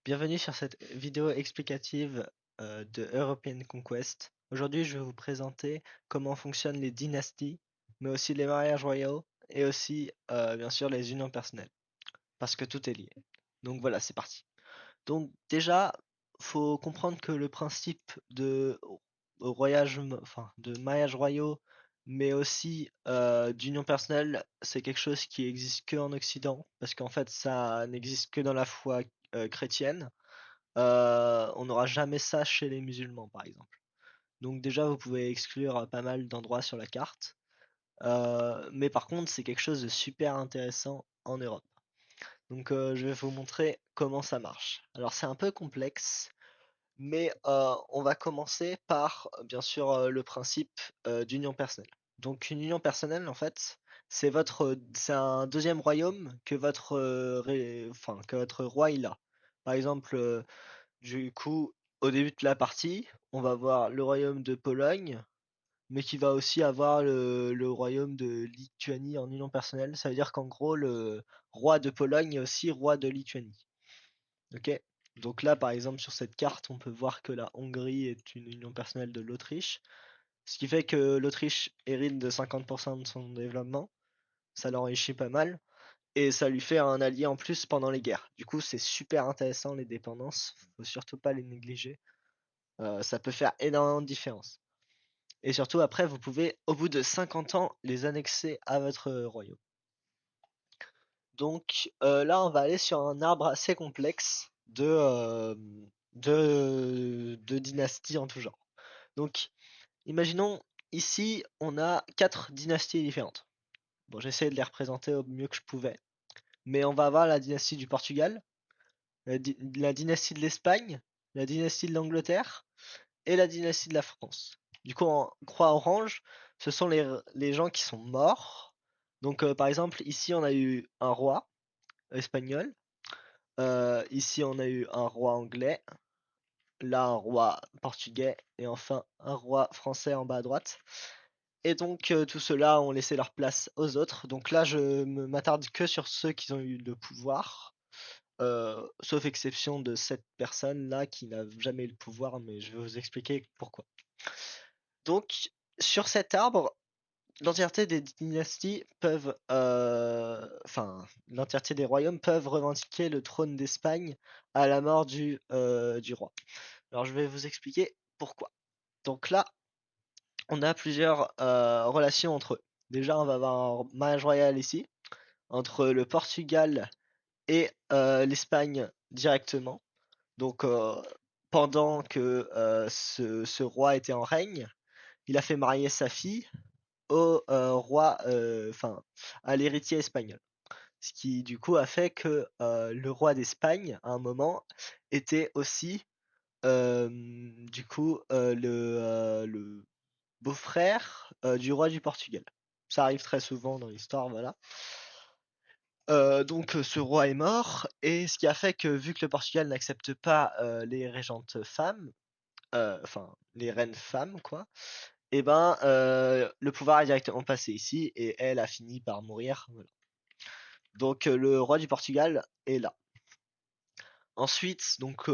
Bienvenue sur cette vidéo explicative de European Conquest. Aujourd'hui, je vais vous présenter comment fonctionnent les dynasties, mais aussi les mariages royaux et aussi, bien sûr, les unions personnelles, parce que tout est lié. Donc voilà, c'est parti. Donc déjà, faut comprendre que le principe de de mariage royaux, mais aussi d'union personnelle, c'est quelque chose qui existe que en Occident, parce qu'en fait, ça n'existe que dans la foi chrétienne. On n'aura jamais ça chez les musulmans, par exemple. Donc déjà, vous pouvez exclure pas mal d'endroits sur la carte. Mais par contre, c'est quelque chose de super intéressant en Europe. Donc je vais vous montrer comment ça marche. Alors c'est un peu complexe, mais on va commencer par, bien sûr, le principe d'union personnelle. Donc une union personnelle, en fait, c'est un deuxième royaume que que votre roi il a. Par exemple, du coup, au début de la partie, on va voir le royaume de Pologne, mais qui va aussi avoir le royaume de Lituanie en union personnelle. Ça veut dire qu'en gros, le roi de Pologne est aussi roi de Lituanie. Ok? Donc là, par exemple, sur cette carte, on peut voir que la Hongrie est une union personnelle de l'Autriche, ce qui fait que l'Autriche hérite de 50% de son développement. Ça l'enrichit pas mal. Et ça lui fait un allié en plus pendant les guerres. Du coup, c'est super intéressant les dépendances. Faut surtout pas les négliger. Ça peut faire énormément de différence. Et surtout, après, vous pouvez, au bout de 50 ans, les annexer à votre royaume. Donc là, on va aller sur un arbre assez complexe de dynasties en tout genre. Donc, imaginons, ici, on a 4 dynasties différentes. Bon, j'essaie de les représenter au mieux que je pouvais. Mais on va avoir la dynastie du Portugal, la dynastie de l'Espagne, la dynastie de l'Angleterre, et la dynastie de la France. Du coup, en croix orange, ce sont les gens qui sont morts. Donc, par exemple, ici, on a eu un roi espagnol. Ici, on a eu un roi anglais. Là, un roi portugais. Et enfin, un roi français en bas à droite. Et donc, tout ceux-là ont laissé leur place aux autres. Donc là, je me m'attarde que sur ceux qui ont eu le pouvoir. Sauf exception de cette personne-là qui n'a jamais eu le pouvoir, mais je vais vous expliquer pourquoi. Donc, sur cet arbre, l'entièreté des dynasties peuvent, l'entièreté des royaumes peuvent revendiquer le trône d'Espagne à la mort du roi. Alors, je vais vous expliquer pourquoi. Donc là, on a plusieurs relations entre eux. Déjà, on va avoir un mariage royal ici, entre le Portugal et l'Espagne directement. Donc, pendant que ce roi était en règne, il a fait marier sa fille au roi, à l'héritier espagnol. Ce qui du coup a fait que le roi d'Espagne, à un moment, était aussi le beau-frère du roi du Portugal. Ça arrive très souvent dans l'histoire, voilà. Donc ce roi est mort, et ce qui a fait que vu que le Portugal n'accepte pas les régentes femmes, les reines femmes, quoi, et ben le pouvoir est directement passé ici, et elle a fini par mourir. Voilà. Donc le roi du Portugal est là. Ensuite, donc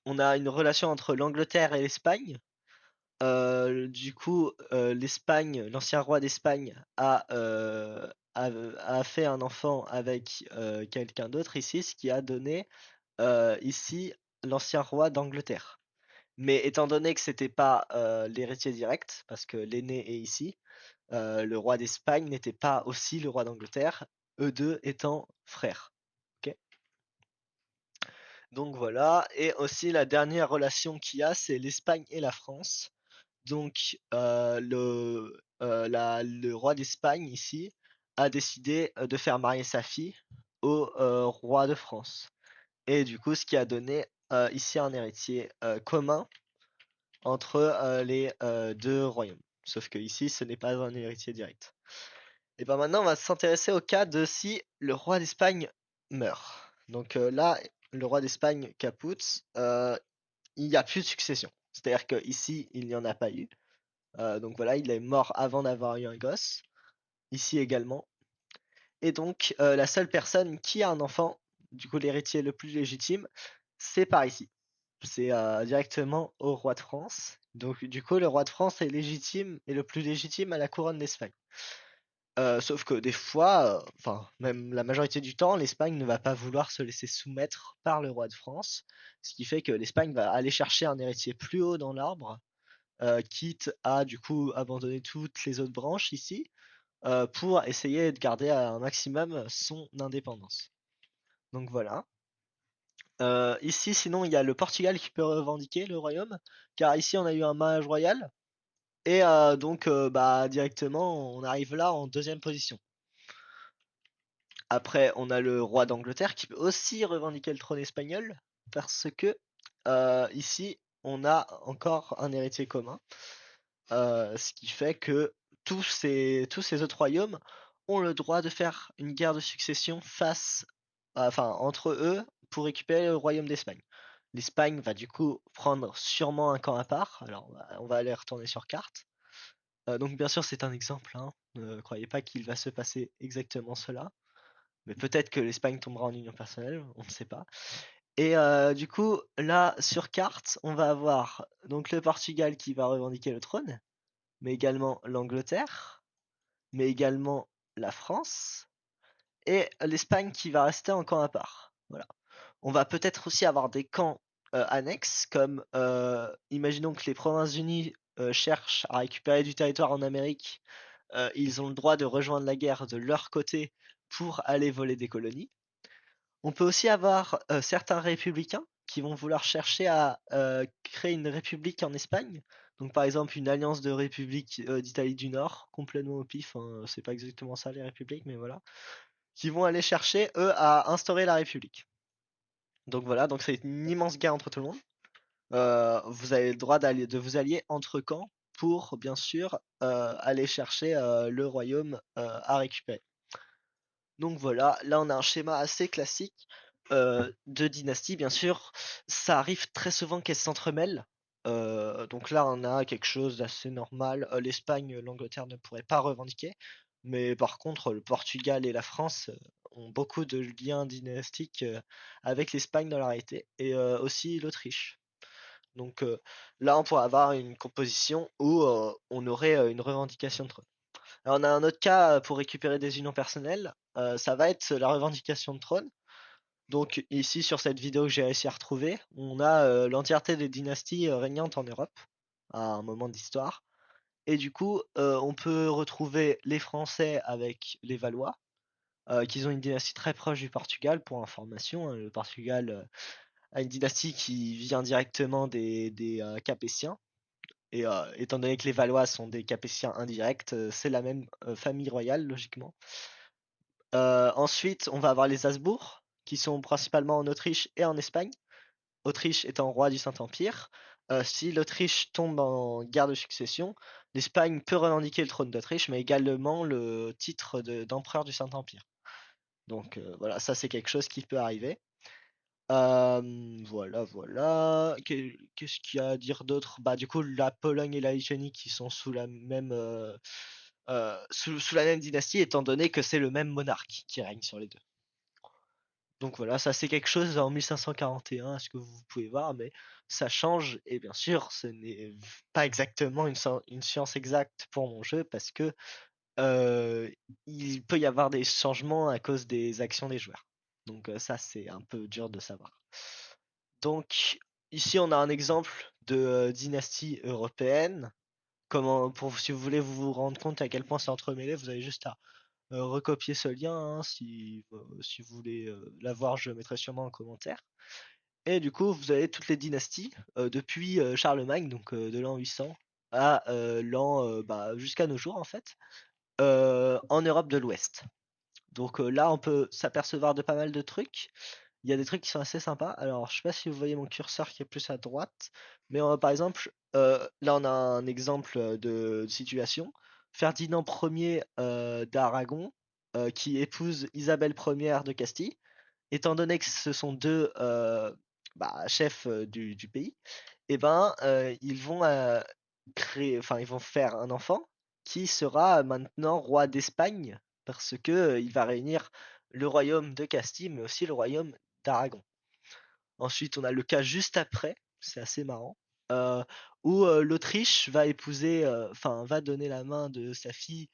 on a une relation entre l'Angleterre et l'Espagne. L'Espagne, l'ancien roi d'Espagne a fait un enfant avec quelqu'un d'autre ici, ce qui a donné ici l'ancien roi d'Angleterre. Mais étant donné que c'était pas l'héritier direct, parce que l'aîné est ici, le roi d'Espagne n'était pas aussi le roi d'Angleterre, eux deux étant frères. Ok. Donc voilà, et aussi la dernière relation qu'il y a, c'est l'Espagne et la France. Donc le roi d'Espagne ici a décidé de faire marier sa fille au roi de France. Et du coup, ce qui a donné ici un héritier commun entre les deux royaumes. Sauf que ici, ce n'est pas un héritier direct. Et ben maintenant, on va s'intéresser au cas de si le roi d'Espagne meurt. Donc là, le roi d'Espagne caput, il n'y a plus de succession. C'est-à-dire que ici, il n'y en a pas eu. Donc voilà, il est mort avant d'avoir eu un gosse. Ici également. Et donc, la seule personne qui a un enfant, du coup l'héritier le plus légitime, C'est par ici. C'est directement au roi de France. Donc du coup, le roi de France est légitime et le plus légitime à la couronne d'Espagne. Sauf que des fois, enfin même la majorité du temps, l'Espagne ne va pas vouloir se laisser soumettre par le roi de France, ce qui fait que l'Espagne va aller chercher un héritier plus haut dans l'arbre, quitte à du coup abandonner toutes les autres branches ici, pour essayer de garder à un maximum son indépendance. Donc voilà. Ici, sinon, il y a le Portugal qui peut revendiquer le royaume, car ici on a eu un mariage royal, et donc bah directement on arrive là en deuxième position. Après, on a le roi d'Angleterre qui peut aussi revendiquer le trône espagnol, parce que ici on a encore un héritier commun, ce qui fait que tous ces autres royaumes ont le droit de faire une guerre de succession enfin entre eux pour récupérer le royaume d'Espagne. L'Espagne va du coup prendre sûrement un camp à part. Alors on va aller retourner sur carte. Donc bien sûr c'est un exemple, hein. Ne croyez pas qu'il va se passer exactement cela. Mais peut-être que l'Espagne tombera en union personnelle, on ne sait pas. Et du coup là sur carte on va avoir donc le Portugal qui va revendiquer le trône, mais également l'Angleterre, mais également la France et l'Espagne qui va rester en camp à part. Voilà. On va peut-être aussi avoir des camps annexes, comme imaginons que les Provinces-Unies cherchent à récupérer du territoire en Amérique, ils ont le droit de rejoindre la guerre de leur côté pour aller voler des colonies. On peut aussi avoir certains républicains qui vont vouloir chercher à créer une république en Espagne. Donc par exemple une alliance de républiques d'Italie du Nord, complètement au pif, hein, c'est pas exactement ça les républiques, mais voilà, qui vont aller chercher eux à instaurer la république. Donc voilà, donc c'est une immense guerre entre tout le monde. Vous avez le droit de vous allier entre camps pour bien sûr aller chercher le royaume à récupérer. Donc voilà, là on a un schéma assez classique de dynastie, bien sûr. Ça arrive très souvent qu'elles s'entremêlent. Donc là on a quelque chose d'assez normal. L'Espagne, l'Angleterre ne pourraient pas revendiquer. Mais par contre, le Portugal et la France ont beaucoup de liens dynastiques avec l'Espagne dans la réalité. Et aussi l'Autriche. Donc là on pourrait avoir une composition où on aurait une revendication de trône. Alors, on a un autre cas pour récupérer des unions personnelles, ça va être la revendication de trône. Donc ici sur cette vidéo que j'ai réussi à retrouver, on a l'entièreté des dynasties régnantes en Europe à un moment d'histoire. Et du coup, on peut retrouver les Français avec les Valois, qui ont une dynastie très proche du Portugal pour information, hein. Le Portugal a une dynastie qui vient directement des Capétiens. Et étant donné que les Valois sont des Capétiens indirects, c'est la même famille royale, logiquement. Ensuite, on va avoir les Habsbourg, qui sont principalement en Autriche et en Espagne. Autriche étant roi du Saint-Empire. Si l'Autriche tombe en guerre de succession, l'Espagne peut revendiquer le trône d'Autriche, mais également le titre d'empereur du Saint-Empire. Donc voilà, ça c'est quelque chose qui peut arriver. Voilà, voilà. Qu'est-ce qu'il y a à dire d'autre? Bah, du coup, la Pologne et la Lituanie qui sont sous la même dynastie, étant donné que c'est le même monarque qui règne sur les deux. Donc voilà, ça c'est quelque chose en 1541, à ce que vous pouvez voir, mais ça change, et bien sûr, ce n'est pas exactement une science exacte pour mon jeu, parce que euh, il peut y avoir des changements à cause des actions des joueurs. Donc ça, c'est un peu dur de savoir. Donc ici, on a un exemple de dynastie européenne. Si vous voulez vous rendre compte à quel point c'est entremêlé, vous avez juste à recopier ce lien, hein, si vous voulez l'avoir, je le mettrai sûrement en commentaire. Et du coup, vous avez toutes les dynasties depuis Charlemagne, donc de l'an 800 à jusqu'à nos jours en fait, en Europe de l'Ouest. Donc là, on peut s'apercevoir de pas mal de trucs. Il y a des trucs qui sont assez sympas. Alors, je sais pas si vous voyez mon curseur qui est plus à droite, mais par exemple, là, on a un exemple de situation. Ferdinand Ier d'Aragon qui épouse Isabelle Ier de Castille. Étant donné que ce sont deux chefs du pays, et ben ils vont ils vont faire un enfant qui sera maintenant roi d'Espagne parce que il va réunir le royaume de Castille, mais aussi le royaume d'Aragon. Ensuite, on a le cas juste après, c'est assez marrant, euh, où l'Autriche va épouser, enfin, va donner la main de sa fille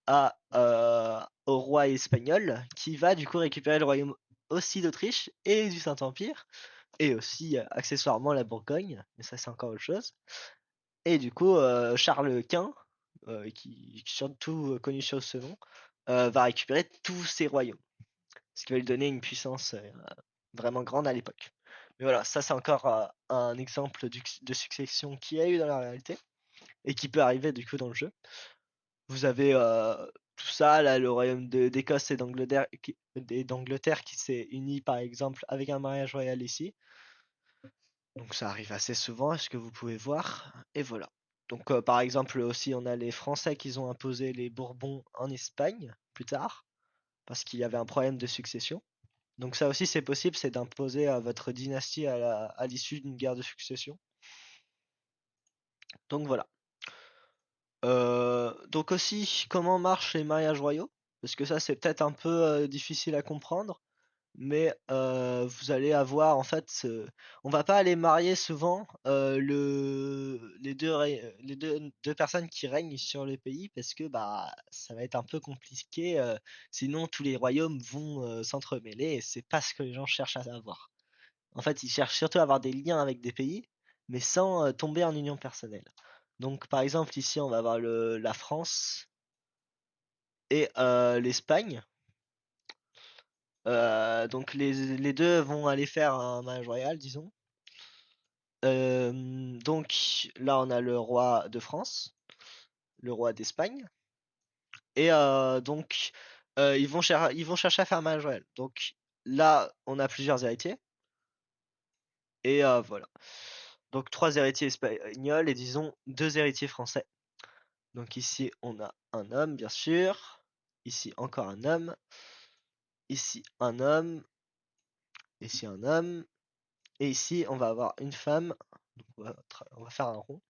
au roi espagnol, qui va du coup récupérer le royaume aussi d'Autriche et du Saint-Empire, et aussi accessoirement la Bourgogne, mais ça c'est encore autre chose. Et du coup, Charles Quint, qui est surtout connu sur ce nom, va récupérer tous ces royaumes, ce qui va lui donner une puissance vraiment grande à l'époque. Mais voilà, ça c'est encore un exemple de succession qui a eu dans la réalité et qui peut arriver du coup dans le jeu. Vous avez tout ça, là, le royaume d'Écosse et d'Angleterre qui s'est uni par exemple avec un mariage royal ici. Donc ça arrive assez souvent, est-ce que vous pouvez voir. Et voilà. Donc par exemple aussi on a les Français qui ont imposé les Bourbons en Espagne plus tard, parce qu'il y avait un problème de succession. Donc ça aussi c'est possible, c'est d'imposer votre dynastie à l'issue d'une guerre de succession. Donc voilà. Donc aussi comment marchent les mariages royaux, parce que ça c'est peut-être un peu difficile à comprendre. Mais vous allez avoir en fait, on va pas aller marier souvent deux personnes qui règnent sur le pays parce que bah ça va être un peu compliqué. Sinon tous les royaumes vont s'entremêler et c'est pas ce que les gens cherchent à avoir. En fait, ils cherchent surtout à avoir des liens avec des pays, mais sans tomber en union personnelle. Donc par exemple ici on va avoir la France et l'Espagne. Donc les deux vont aller faire un mariage royal, disons. Donc là, on a le roi de France, le roi d'Espagne, et donc ils vont chercher à faire un mariage royal. Donc là, on a plusieurs héritiers, et voilà. Donc trois héritiers espagnols et disons deux héritiers français. Donc ici, on a un homme, bien sûr. Ici, encore un homme. Ici, un homme. Ici, un homme. Et ici, on va avoir une femme. Donc, on va faire un rond.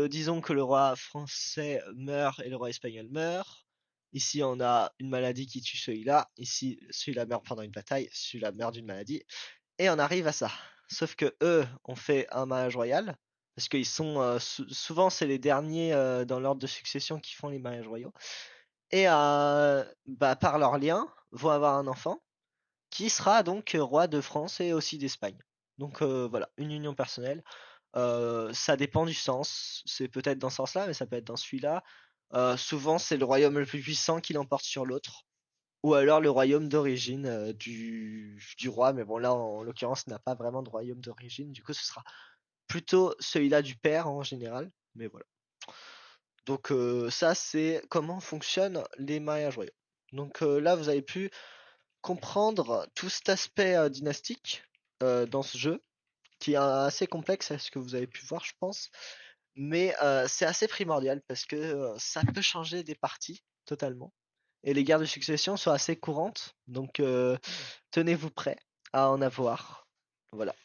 Disons que le roi français meurt et le roi espagnol meurt. Ici, on a une maladie qui tue celui-là. Ici, celui-là meurt pendant une bataille. Celui-là meurt d'une maladie. Et on arrive à ça. Sauf que eux ont fait un mariage royal. Parce qu'ils sont souvent, c'est les derniers dans l'ordre de succession qui font les mariages royaux. Et bah, par leur lien, vont avoir un enfant qui sera donc roi de France et aussi d'Espagne. Donc voilà, une union personnelle. Ça dépend du sens. C'est peut-être dans ce sens-là, mais ça peut être dans celui-là. Souvent, c'est le royaume le plus puissant qui l'emporte sur l'autre. Ou alors le royaume d'origine du roi. Mais bon, là, en l'occurrence, n'a pas vraiment de royaume d'origine. Du coup, ce sera plutôt celui-là du père en général. Mais voilà. Donc ça, c'est comment fonctionnent les mariages royaux. Donc là, vous avez pu comprendre tout cet aspect dynastique dans ce jeu, qui est assez complexe à ce que vous avez pu voir, je pense. Mais c'est assez primordial parce que ça peut changer des parties totalement. Et les guerres de succession sont assez courantes, donc tenez-vous prêts à en avoir. Voilà.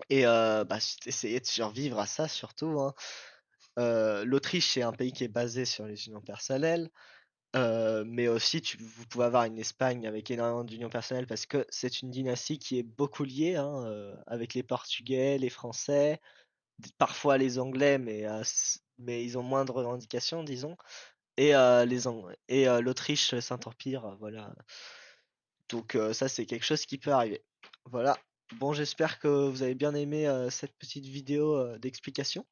Et bah, essayez de survivre à ça surtout, hein. L'Autriche est un pays qui est basé sur les unions personnelles, mais aussi vous pouvez avoir une Espagne avec énormément d'unions personnelles parce que c'est une dynastie qui est beaucoup liée hein, avec les Portugais, les Français, parfois les Anglais, mais ils ont moins de revendications, disons. Et l'Autriche, Saint-Empire, voilà. Donc ça, c'est quelque chose qui peut arriver. Voilà. Bon, j'espère que vous avez bien aimé cette petite vidéo d'explication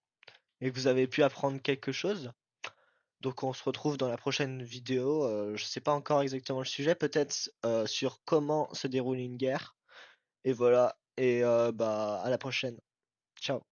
et que vous avez pu apprendre quelque chose. Donc on se retrouve dans la prochaine vidéo. Je sais pas encore exactement le sujet, peut-être sur comment se déroule une guerre. Et voilà. Et bah à la prochaine. Ciao.